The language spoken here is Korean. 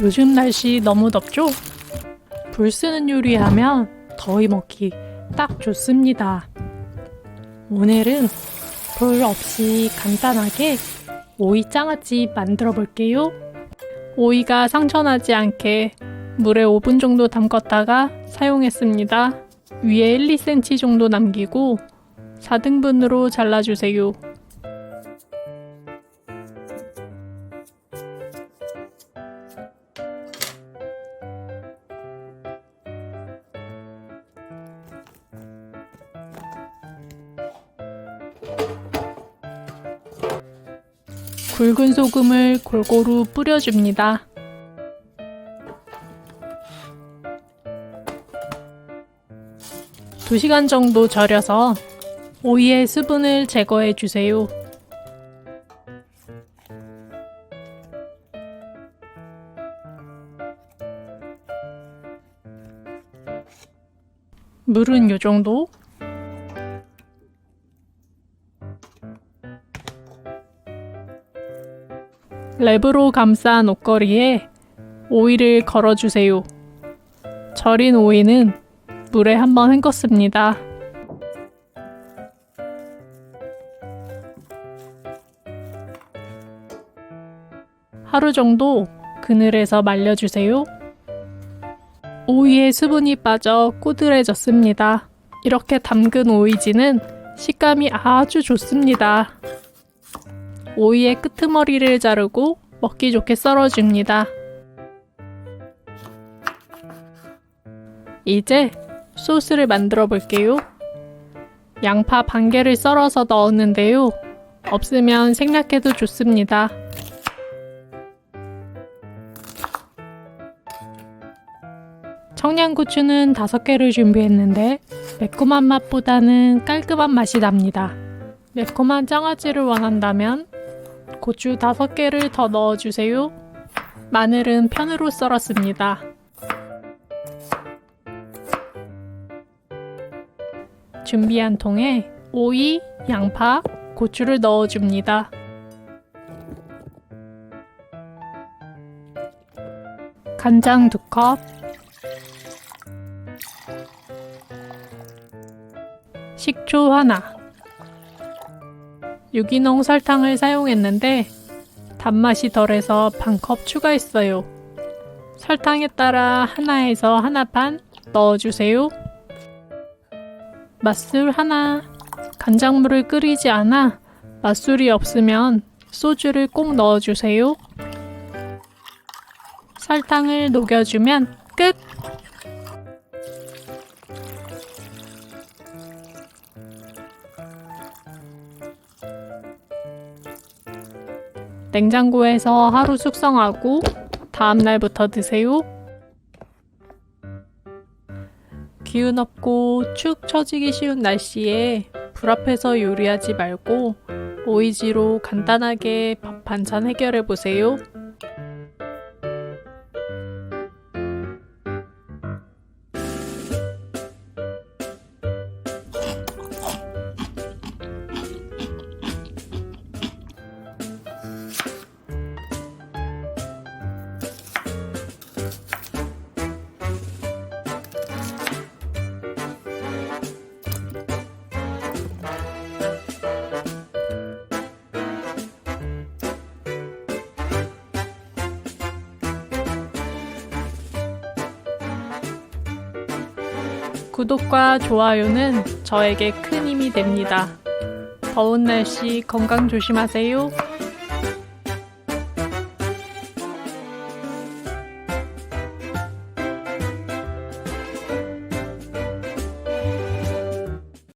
요즘 날씨 너무 덥죠? 불 쓰는 요리하면 더위 먹기 딱 좋습니다. 오늘은 불 없이 간단하게 오이 장아찌 만들어 볼게요. 오이가 상처나지 않게 물에 5분 정도 담궜다가 사용했습니다. 위에 1, 2cm 정도 남기고 4등분으로 잘라주세요. 굵은 소금을 골고루 뿌려줍니다. 두 시간 정도 절여서 오이의 수분을 제거해 주세요. 물은 요 정도. 랩으로 감싼 옷걸이에 오이를 걸어주세요. 절인 오이는 물에 한번 헹궜습니다. 하루 정도 그늘에서 말려주세요. 오이에 수분이 빠져 꼬들해졌습니다. 이렇게 담근 오이지는 식감이 아주 좋습니다. 오이의 끄트머리를 자르고 먹기 좋게 썰어줍니다. 이제 소스를 만들어 볼게요. 양파 반 개를 썰어서 넣었는데요. 없으면 생략해도 좋습니다. 청양고추는 5개를 준비했는데 매콤한 맛보다는 깔끔한 맛이 납니다. 매콤한 장아찌를 원한다면 고추 5개를 더 넣어주세요. 마늘은 편으로 썰었습니다. 준비한 통에 오이, 양파, 고추를 넣어줍니다. 간장 2컵, 식초 하나, 유기농 설탕을 사용했는데 단맛이 덜해서 반컵 추가했어요. 설탕에 따라 하나에서 하나 반 넣어주세요. 맛술 하나. 간장물을 끓이지 않아 맛술이 없으면 소주를 꼭 넣어주세요. 설탕을 녹여주면 끝! 냉장고에서 하루 숙성하고 다음 날부터 드세요. 기운 없고 축 처지기 쉬운 날씨에 불 앞에서 요리하지 말고 오이지로 간단하게 밥 반찬 해결해 보세요. 구독과 좋아요는 저에게 큰 힘이 됩니다. 더운 날씨 건강 조심하세요.